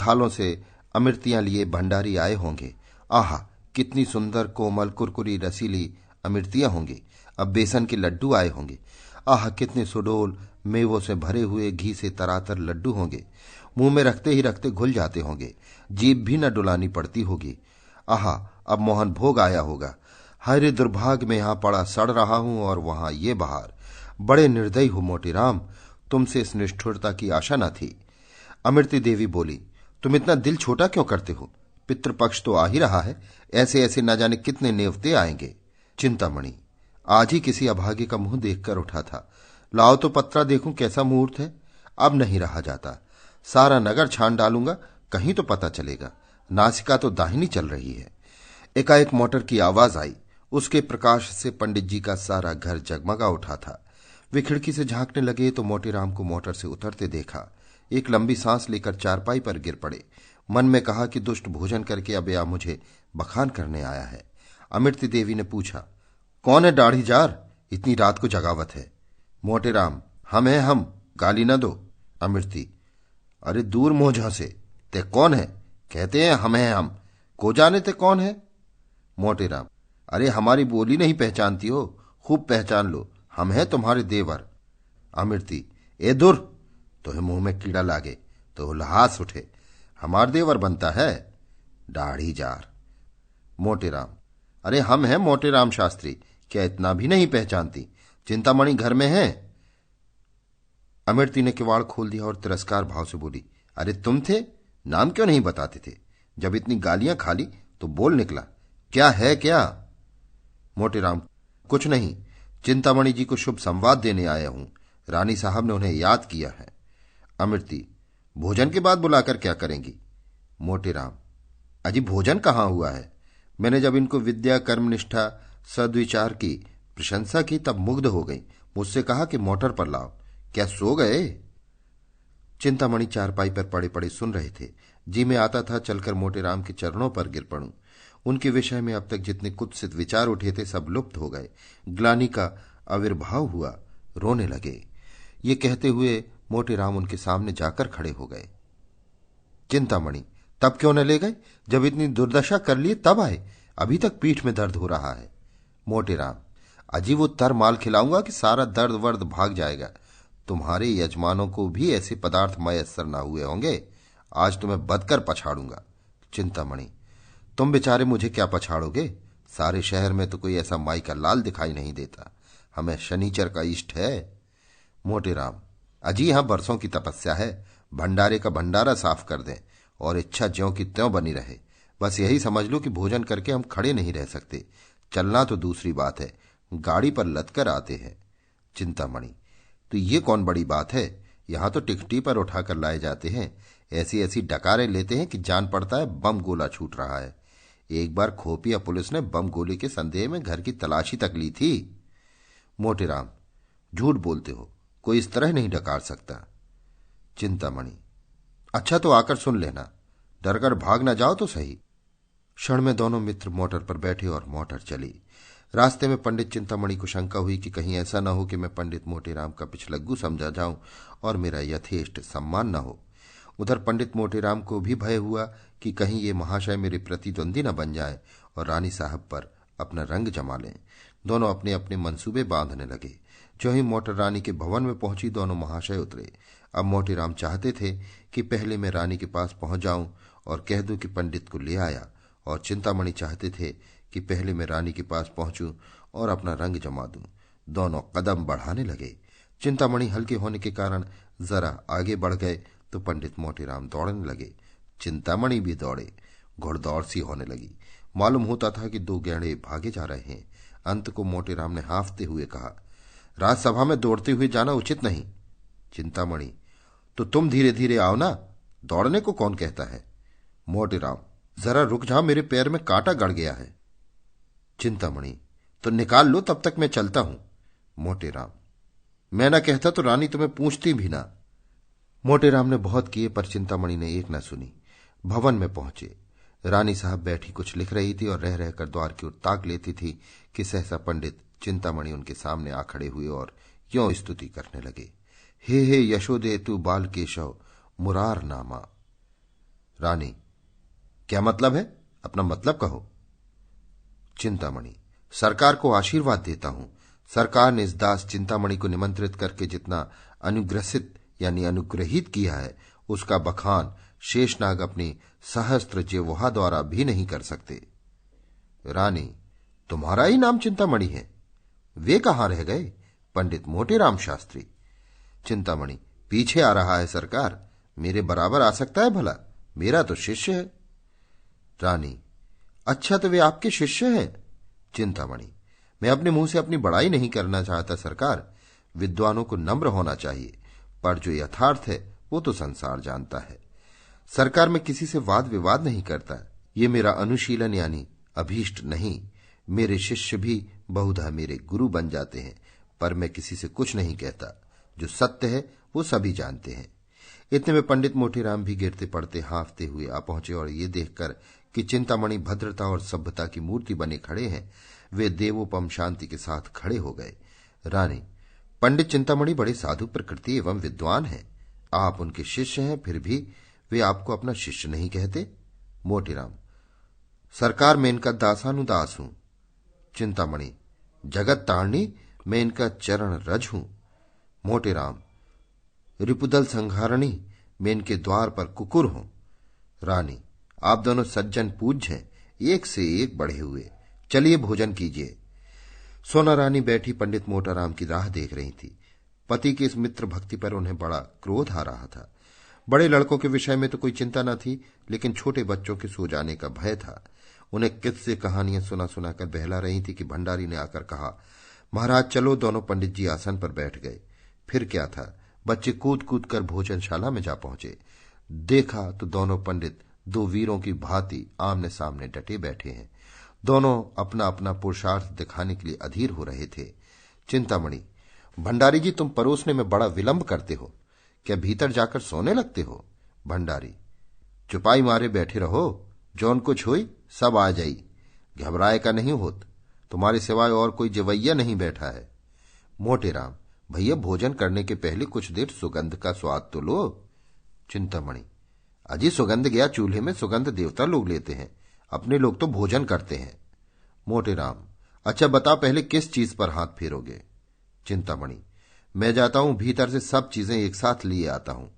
थालों से अमृतियां लिए भंडारी आए होंगे। आहा, कितनी सुंदर कोमल कुरकुरी रसीली अमृतियां होंगी। अब बेसन के लड्डू आए होंगे। आहा, कितने सुडोल मेवों से भरे हुए घी से तरातर लड्डू होंगे। मुंह में रखते ही रखते घुल जाते होंगे, जीभ भी न डुलानी पड़ती होगी। आहा, अब मोहन भोग आया होगा। हाय रे दुर्भाग्य, में यहां पड़ा सड़ रहा हूं और वहां ये बहार। बड़े निर्दयी हो मोटेराम, तुमसे इस निष्ठुरता की आशा न थी। अमृति देवी बोली, तुम इतना दिल छोटा क्यों करते हो? पितृपक्ष तो आ ही रहा है, ऐसे ऐसे न जाने कितने नेवते आएंगे। चिंतामणि, आज ही किसी अभागे का मुंह देखकर उठा था। लाओ तो पत्रा देखूं कैसा मुहूर्त है। अब नहीं रहा जाता, सारा नगर छान डालूंगा, कहीं तो पता चलेगा। नासिका तो दाहिनी चल रही है। एकाएक मोटर की आवाज आई। उसके प्रकाश से पंडित जी का सारा घर जगमगा उठा था। वे खिड़की से झांकने लगे तो मोटेराम को मोटर से उतरते देखा। एक लंबी सांस लेकर चारपाई पर गिर पड़े। मन में कहा कि दुष्ट भोजन करके अब या मुझे बखान करने आया है। अमृति देवी ने पूछा, कौन है दाढ़ी जार, इतनी रात को जगावत है? मोटेराम, हम हैं हम, गाली न दो। अमृति, अरे दूर मोझा से, ते कौन है? कहते हैं हम हैं हम, को जाने ते कौन है? मोटेराम, अरे हमारी बोली नहीं पहचानती हो, खूब पहचान लो, हम हैं तुम्हारे देवर। अमृति, ए दूर, तोहे मुंह में कीड़ा लागे तो लहास उठे, हमार देवर बनता है दाढ़ी जार। मोटेराम, अरे हम हैं मोटेराम शास्त्री, क्या इतना भी नहीं पहचानती? चिंतामणि घर में है? अमृति ने किवाड़ खोल दिया और तिरस्कार भाव से बोली, अरे तुम थे, नाम क्यों नहीं बताते थे? जब इतनी गालियां खा ली तो बोल निकला, क्या है क्या? मोटेराम, कुछ नहीं, चिंतामणि जी को शुभ संवाद देने आया हूं, रानी साहब ने उन्हें याद किया है। अमृति, भोजन के बाद बुलाकर क्या करेंगी? मोटेराम, अजी भोजन कहां हुआ है? मैंने जब इनको विद्या कर्मनिष्ठा सद्विचार की प्रशंसा की तब मुग्ध हो गई, मुझसे कहा कि मोटर पर लाओ। क्या सो गए? चिंतामणि चारपाई पर पड़े पड़े सुन रहे थे। जी में आता था चलकर मोटेराम के चरणों पर गिर पड़ूं। उनके विषय में अब तक जितने कुत्सित विचार उठे थे सब लुप्त हो गए। ग्लानि का आविर्भाव हुआ, रोने लगे। ये कहते हुए मोटेराम उनके सामने जाकर खड़े हो गए। चिंतामणि, तब क्यों न ले गए? जब इतनी दुर्दशा कर लिए तब आए, अभी तक पीठ में दर्द हो रहा है। मोटेराम, अजी वो तर माल खिलाऊंगा कि सारा दर्द वर्द भाग जाएगा। तुम्हारे यजमानों को भी ऐसे पदार्थ मयस्सर न हुए होंगे, आज तुम्हें बदकर पछाड़ूंगा। चिंतामणि, तुम बेचारे मुझे क्या पछाड़ोगे? सारे शहर में तो कोई ऐसा माई का लाल दिखाई नहीं देता, हमें शनिचर का इष्ट है। मोटेराम, अजी यहां बरसों की तपस्या है, भंडारे का भंडारा साफ कर दें और इच्छा ज्यों की त्यों बनी रहे। बस यही समझ लो कि भोजन करके हम खड़े नहीं रह सकते, चलना तो दूसरी बात है, गाड़ी पर लदकर आते हैं। चिंतामणि, तो ये कौन बड़ी बात है? यहां तो टिकटी पर उठाकर लाए जाते हैं, ऐसी ऐसी डकारें लेते हैं कि जान पड़ता है बम गोला छूट रहा है। एक बार खोपिया पुलिस ने बम गोले के संदेह में घर की तलाशी तक ली थी। मोटेराम, झूठ बोलते हो, कोई इस तरह नहीं डकार सकता। चिंतामणि, अच्छा तो आकर सुन लेना, डरकर भाग न जाओ तो सही। क्षण में दोनों मित्र मोटर पर बैठे और मोटर चली। रास्ते में पंडित चिंतामणि को शंका हुई कि कहीं ऐसा न हो कि मैं पंडित मोटेराम का पिछलग्गू समझा जाऊं और मेरा यथेष्ट सम्मान न हो। उधर पंडित मोटेराम को भी भय हुआ कि कहीं ये महाशय मेरे प्रतिद्वंदी न बन जाए और रानी साहब पर अपना रंग जमा लें। दोनों अपने अपने मंसूबे बांधने लगे। जो ही मोटर रानी के भवन में पहुंची, दोनों महाशय उतरे। अब मोटेराम चाहते थे कि पहले मैं रानी के पास पहुंच जाऊं और कह दूं कि पंडित को ले आया, और चिंतामणि चाहते थे कि पहले मैं रानी के पास पहुंचूं और अपना रंग जमा दूं। दोनों कदम बढ़ाने लगे। चिंतामणि हल्के होने के कारण जरा आगे बढ़ गए तो पंडित मोटेराम दौड़ने लगे। चिंतामणि भी दौड़े। घुड़दौड़ सी होने लगी। मालूम होता था कि दो गैंडे भागे जा रहे हैं। अंत को मोटेराम ने हांफते हुए कहा, राजसभा में दौड़ते हुए जाना उचित नहीं। चिंतामणि, तो तुम धीरे धीरे आओ ना, दौड़ने को कौन कहता है? मोटेराम, जरा रुक जा, मेरे पैर में कांटा गड़ गया है। चिंतामणि, तो निकाल लो, तब तक मैं चलता हूं। मोटेराम, मैं न कहता तो रानी तुम्हें पूछती भी ना। मोटेराम ने बहुत किए पर चिंतामणि ने एक न सुनी। भवन में पहुंचे। रानी साहब बैठी कुछ लिख रही थी और रह रहकर द्वार की ओर ताक लेती थी कि सहसा पंडित चिंतामणि उनके सामने आ खड़े हुए और यों स्तुति करने लगे, हे यशोदे तू बाल केशव मुरार नामा। रानी, क्या मतलब है? अपना मतलब कहो। चिंतामणि, सरकार को आशीर्वाद देता हूं। सरकार ने इस दास चिंतामणि को निमंत्रित करके जितना अनुग्रसित यानी अनुग्रहित किया है, उसका बखान शेषनाग अपनी सहस्त्र जिह्वा द्वारा भी नहीं कर सकते। रानी, तुम्हारा ही नाम चिंतामणि है? वे कहां रह गए? पंडित मोटेराम शास्त्री। चिंतामणि, पीछे आ रहा है सरकार, मेरे बराबर आ सकता है भला? मेरा तो शिष्य है। रानी, अच्छा तो वे आपके शिष्य हैं? चिंतामणि, मैं अपने मुंह से अपनी बड़ाई नहीं करना चाहता सरकार, विद्वानों को नम्र होना चाहिए, पर जो यथार्थ है वो तो संसार जानता है। सरकार में किसी से वाद विवाद नहीं करता, ये मेरा अनुशीलन यानी अभीष्ट नहीं। मेरे शिष्य भी बहुधा मेरे गुरु बन जाते हैं, पर मैं किसी से कुछ नहीं कहता। जो सत्य है वो सभी जानते हैं। इतने में पंडित मोटीराम भी गिरते पड़ते हांफते हुए आ पहुंचे और ये देखकर कि चिंतामणि भद्रता और सभ्यता की मूर्ति बने खड़े हैं, वे देवोपम शांति के साथ खड़े हो गए। रानी, पंडित चिंतामणि बड़े साधु प्रकृति एवं विद्वान हैं। आप उनके शिष्य हैं, फिर भी वे आपको अपना शिष्य नहीं कहते। मोटीराम, सरकार मैं इनका दासानुदास हूं। चिंतामणि, जगत तारणी मैं इनका चरण रज हूं। मोटीराम, रिपुदल संहारणी मैं इनके द्वार पर कुकुर हूं। रानी, आप दोनों सज्जन पूज्य हैं, एक से एक बढ़े हुए। चलिए भोजन कीजिए। सोना रानी बैठी पंडित मोटाराम की राह देख रही थी। पति की इस मित्र भक्ति पर उन्हें बड़ा क्रोध आ रहा था। बड़े लड़कों के विषय में तो कोई चिंता न थी, लेकिन छोटे बच्चों के सो जाने का भय था। उन्हें किस्से कहानियां सुना सुनाकर बहला रही थी कि भंडारी ने आकर कहा, महाराज चलो। दोनों पंडित जी आसन पर बैठ गए। फिर क्या था, बच्चे कूद कूद कर भोजनशाला में जा पहुंचे। देखा तो दोनों पंडित दो वीरों की भांति आमने सामने डटे बैठे हैं। दोनों अपना अपना पुरुषार्थ दिखाने के लिए अधीर हो रहे थे। चिंतामणि, भंडारी जी तुम परोसने में बड़ा विलंब करते हो, क्या भीतर जाकर सोने लगते हो? भंडारी, चुपाई मारे बैठे रहो, जौन कुछ हुई सब आ जाई, घबराए का नहीं होत। तुम्हारे सिवाय और कोई जवैया नहीं बैठा है। मोटेराम, भैया भोजन करने के पहले कुछ देर सुगंध का स्वाद तो लो। चिंतामणि, अजी सुगंध गया चूल्हे में, सुगंध देवता लोग लेते हैं, अपने लोग तो भोजन करते हैं। मोटेराम, अच्छा बता पहले किस चीज पर हाथ फेरोगे? चिंतामणि, मैं जाता हूं भीतर से सब चीजें एक साथ लिए आता हूं।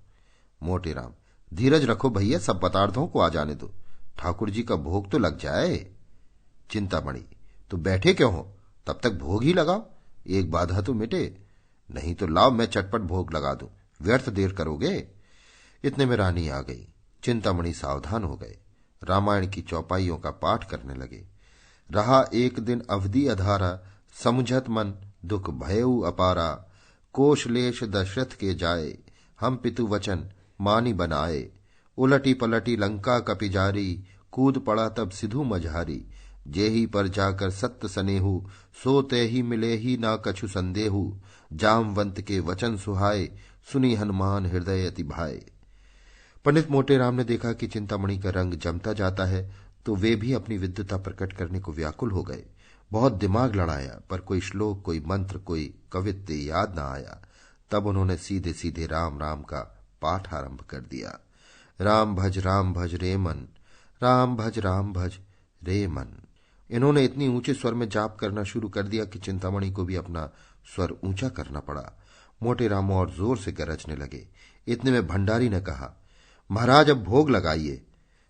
मोटेराम, धीरज रखो भैया, सब पदार्थों को आ जाने दो, ठाकुर जी का भोग तो लग जाए। चिंतामणि, तो बैठे क्यों हो, तब तक भोग ही लगाओ, एक बाधा तो मिटे। नहीं तो लाओ मैं चटपट भोग लगा दूं, व्यर्थ देर करोगे। इतने में रानी आ गई। चिंतामणि सावधान हो गए। रामायण की चौपाइयों का पाठ करने लगे। रहा एक दिन अवधि अधारा, समुझत मन दुख भयउ अपारा। कोशलेश दशरथ के जाए, हम पितु वचन मानी बनाए। उलटी पलटी लंका कपिजारी, कूद पड़ा तब सिधु मझारी। जेही पर जाकर सत्य सनेहु, सो ते ही मिले ही ना कछु संदेहु। जामवंत के वचन सुहाए, सुनी हनुमान हृदय अति भाए। पंडित मोटेराम ने देखा कि चिंतामणि का रंग जमता जाता है, तो वे भी अपनी विद्वता प्रकट करने को व्याकुल हो गए। बहुत दिमाग लड़ाया, पर कोई श्लोक, कोई मंत्र, कोई कवित्त याद न आया। तब उन्होंने सीधे सीधे राम राम का पाठ आरंभ कर दिया। राम भज रे मन, राम भज रे मन। इन्होंने इतनी ऊंचे स्वर में जाप करना शुरू कर दिया कि चिंतामणि को भी अपना स्वर ऊंचा करना पड़ा। मोटेराम और जोर से गरजने लगे। इतने में भंडारी ने कहा, महाराज अब भोग लगाइए।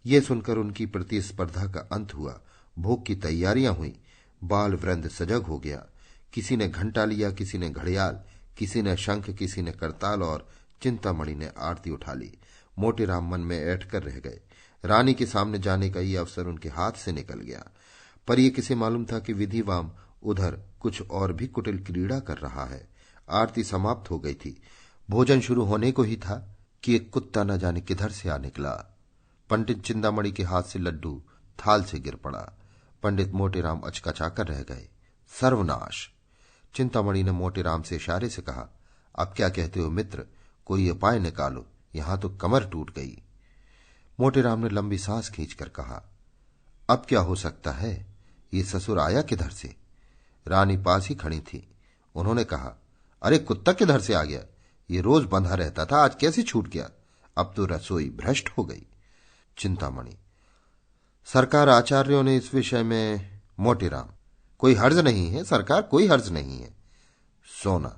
ये सुनकर उनकी प्रतिस्पर्धा का अंत हुआ। भोग की तैयारियां हुई। बाल वृंद सजग हो गया। किसी ने घंटा लिया, किसी ने घड़ियाल, किसी ने शंख, किसी ने करताल, और चिंतामणि ने आरती उठा ली। मोटेराम मन में ऐठ कर रह गए। रानी के सामने जाने का ये अवसर उनके हाथ से निकल गया। पर यह किसे मालूम था कि विधिवाम उधर कुछ और भी कुटिल क्रीड़ा कर रहा है। आरती समाप्त हो गई थी। भोजन शुरू होने को ही था कि एक कुत्ता न जाने किधर से आ निकला। पंडित चिंतामणि के हाथ से लड्डू थाल से गिर पड़ा। पंडित मोटेराम अचकचाकर रह गए। सर्वनाश! चिंतामणि ने मोटेराम से इशारे से कहा, अब क्या कहते हो मित्र, कोई उपाय निकालो, यहां तो कमर टूट गई। मोटेराम ने लंबी सांस खींचकर कहा, अब क्या हो सकता है, ये ससुर आया किधर से? रानी पास ही खड़ी थी। उन्होंने कहा, अरे कुत्ता किधर से आ गया, ये रोज बंधा रहता था, आज कैसे छूट गया? अब तो रसोई भ्रष्ट हो गई। चिंतामणि, सरकार आचार्यों ने इस विषय में। मोटेराम, कोई हर्ज नहीं है सरकार, कोई हर्ज नहीं है। सोना,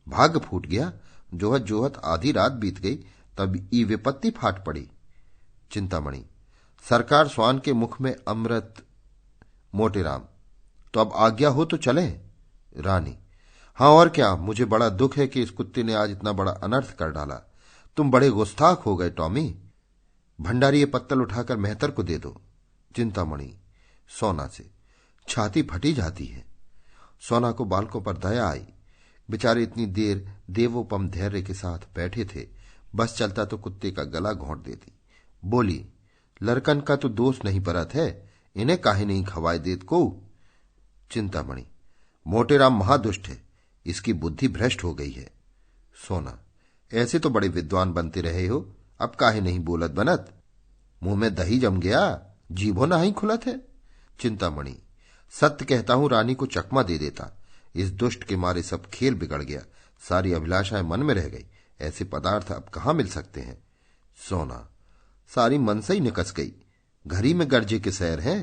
भाग्य फूट गया, जोहत जोहत आधी रात बीत गई, तब ई विपत्ति फाट पड़ी। चिंतामणि, सरकार स्वान के मुख में अमृत। मोटेराम, तो अब आज्ञा हो तो चले। रानी, हां और क्या, मुझे बड़ा दुख है कि इस कुत्ते ने आज इतना बड़ा अनर्थ कर डाला। तुम बड़े गुस्ताख हो गए टॉमी। भंडारी ये पत्तल उठाकर मेहतर को दे दो। चिंतामणि सोना से, छाती फटी जाती है। सोना को बालकों पर दया आई। बेचारे इतनी देर देवोपम धैर्य के साथ बैठे थे, बस चलता तो कुत्ते का गला घोंट देती। बोली, लड़कन का तो दोष नहीं परत है, इन्हें काहे नहीं खवाए देत को। चिंतामणि, मोटेराम महादुष्ट है, इसकी बुद्धि भ्रष्ट हो गई है। सोना, ऐसे तो बड़े विद्वान बनते रहे हो, अब काहे नहीं बोलत बनत? मुंह में दही जम गया, जीभो नहीं खुलत है। चिंतामणि, सत्य कहता हूं, रानी को चकमा दे देता। इस दुष्ट के मारे सब खेल बिगड़ गया, सारी अभिलाषाएं मन में रह गई। ऐसे पदार्थ अब कहां मिल सकते हैं? सोना, सारी मन से ही निकस गई, घरी में गर्जे के सैर है।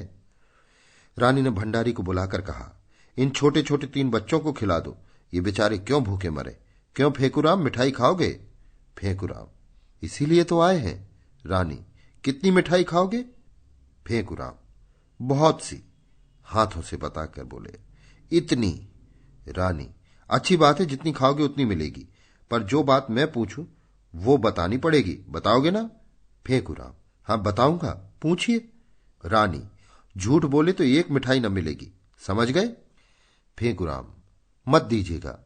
रानी ने भंडारी को बुलाकर कहा, इन छोटे छोटे 3 बच्चों को खिला दो, ये बेचारे क्यों भूखे मरे। क्यों फेंकूराम, मिठाई खाओगे? फेंकूराम, इसीलिए तो आए हैं। रानी, कितनी मिठाई खाओगे? फेंकूराम, बहुत सी। हाथों से बताकर बोले, इतनी। रानी, अच्छी बात है, जितनी खाओगे उतनी मिलेगी, पर जो बात मैं पूछूं वो बतानी पड़ेगी, बताओगे ना? फेंकूराम, हां बताऊंगा, पूछिए। रानी, झूठ बोले तो 1 मिठाई न मिलेगी, समझ गए? फेंकूराम, मत दीजिएगा,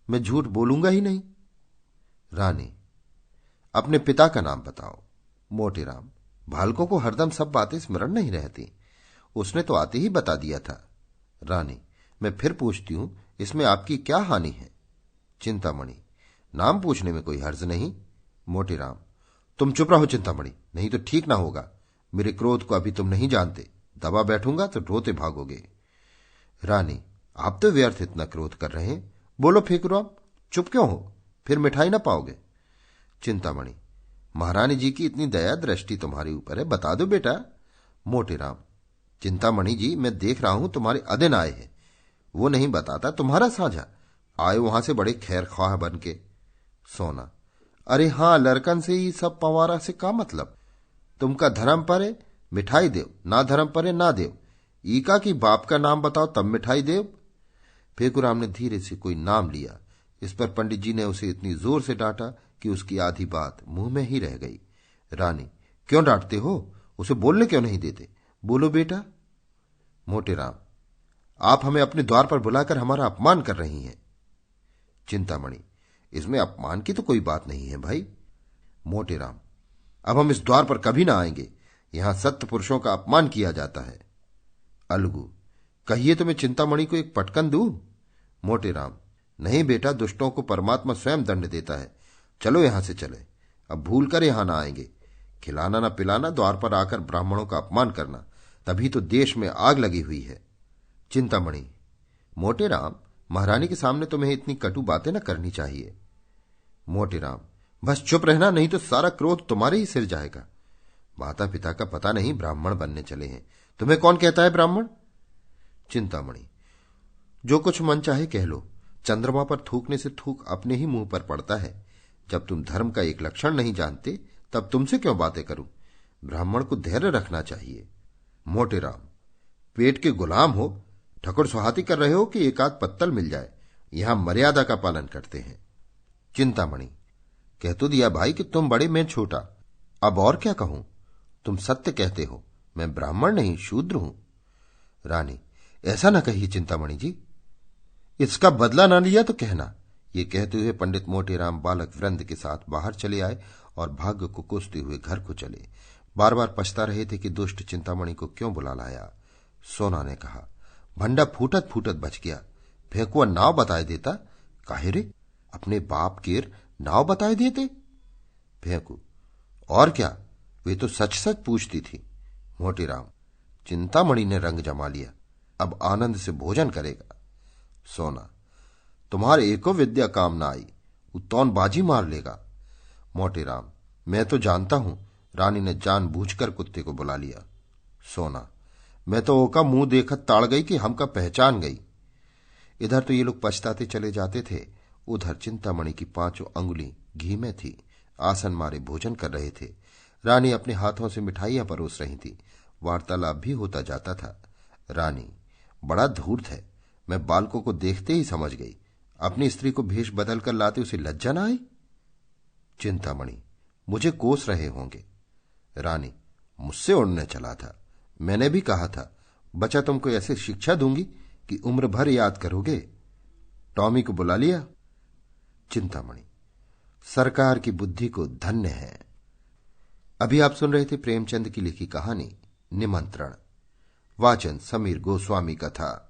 मैं झूठ बोलूंगा ही नहीं। रानी, अपने पिता का नाम बताओ। मोटेराम, बालकों को हरदम सब बातें स्मरण नहीं रहती, उसने तो आते ही बता दिया था। रानी, मैं फिर पूछती हूं, इसमें आपकी क्या हानि है? चिंतामणि, नाम पूछने में कोई हर्ज नहीं। मोटेराम, तुम चुप रहो चिंतामणि, नहीं तो ठीक ना होगा। मेरे क्रोध को अभी तुम नहीं जानते, दबा बैठूंगा तो रोते भागोगे। रानी, आप तो व्यर्थ इतना क्रोध कर रहे हैं, बोलो फेंकूराम, चुप क्यों हो? फिर मिठाई ना पाओगे। चिंतामणि, महारानी जी की इतनी दया दृष्टि तुम्हारे ऊपर है, बता दो बेटा। मोटेराम, चिंतामणि जी, मैं देख रहा हूं तुम्हारे अदिन आए हैं, वो नहीं बताता तुम्हारा साझा, आए वहां से बड़े खैर ख्वाह बन के। सोना, अरे हां, लड़कन से ही सब पवारा से का मतलब? तुमका धर्म परे मिठाई देव, ना धर्म परे ना देव। ईका की बाप का नाम बताओ तब मिठाई देव। फेंकूराम ने धीरे से कोई नाम लिया। इस पर पंडित जी ने उसे इतनी जोर से डांटा कि उसकी आधी बात मुंह में ही रह गई। रानी, क्यों डांटते हो? उसे बोलने क्यों नहीं देते? बोलो बेटा। मोटेराम, आप हमें अपने द्वार पर बुलाकर हमारा अपमान कर रही हैं। चिंतामणि, इसमें अपमान की तो कोई बात नहीं है भाई। मोटेराम, अब हम इस द्वार पर कभी ना आएंगे, यहां सत्य पुरुषों का अपमान किया जाता है। अलगू, कहिए तो मैं चिंतामणि को एक पटकन दूं? मोटेराम, नहीं बेटा, दुष्टों को परमात्मा स्वयं दंड देता है, चलो यहां से चले, अब भूल कर यहां ना आएंगे। खिलाना ना पिलाना, द्वार पर आकर ब्राह्मणों का अपमान करना, तभी तो देश में आग लगी हुई है। चिंतामणि, मोटेराम, महारानी के सामने तुम्हें इतनी कटु बातें न करनी चाहिए। मोटेराम, बस चुप रहना, नहीं तो सारा क्रोध तुम्हारे ही सिर जाएगा। माता पिता का पता नहीं, ब्राह्मण बनने चले हैं, तुम्हें कौन कहता है ब्राह्मण? चिंतामणि, जो कुछ मन चाहे कह लो, चंद्रमा पर थूकने से थूक अपने ही मुंह पर पड़ता है। जब तुम धर्म का एक लक्षण नहीं जानते, तब तुमसे क्यों बातें करूं? ब्राह्मण को धैर्य रखना चाहिए। मोटेराम, पेट के गुलाम हो, ठकुर सुहाती कर रहे हो कि एक आध पत्तल मिल जाए, यहां मर्यादा का पालन करते हैं। चिंतामणि, कह तो दिया भाई कि तुम बड़े मैं छोटा, अब और क्या कहूं? तुम सत्य कहते हो, मैं ब्राह्मण नहीं शूद्र हूं। रानी, ऐसा न कहिए चिंतामणि जी, इसका बदला न लिया तो कहना। ये कहते हुए पंडित मोटेराम बालक वृंद के साथ बाहर चले आए और भाग्य को कोसते हुए घर को चले। बार बार पछता रहे थे कि दुष्ट चिंतामणि को क्यों बुला लाया। सोना ने कहा, भंडा फूटत फूटत बच गया, फेंकुआ नाव बताए देता। काहे रे, अपने बाप केर नाव बताए देते? फेंकू, और क्या, वे तो सच सच पूछती थी। मोटेराम, चिंतामणि ने रंग जमा लिया, अब आनंद से भोजन करेगा। सोना, तुम्हारे एको विद्या काम ना आई, उत्तौन बाजी मार लेगा। मोटेराम, मैं तो जानता हूं, रानी ने जानबूझकर कुत्ते को बुला लिया। सोना, मैं तो ओका मुंह देखत ताड़ गई कि हमका पहचान गई। इधर तो ये लोग पछताते चले जाते थे, उधर चिंतामणि की 5 अंगुली घी में थी, आसन मारे भोजन कर रहे थे। रानी अपने हाथों से मिठाइयां परोस रही थी, वार्तालाप भी होता जाता था। रानी, बड़ा धूर्त है, मैं बालकों को देखते ही समझ गई, अपनी स्त्री को भेष बदल कर लाते उसे लज्जा न आई। चिंतामणि, मुझे कोस रहे होंगे। रानी, मुझसे उड़ने चला था, मैंने भी कहा था, बच्चा तुमको ऐसे शिक्षा दूंगी कि उम्र भर याद करोगे। टॉमी को बुला लिया। चिंतामणि, सरकार की बुद्धि को धन्य है। अभी आप सुन रहे थे प्रेमचंद की लिखी कहानी निमंत्रण। वाचन समीर गोस्वामी का था।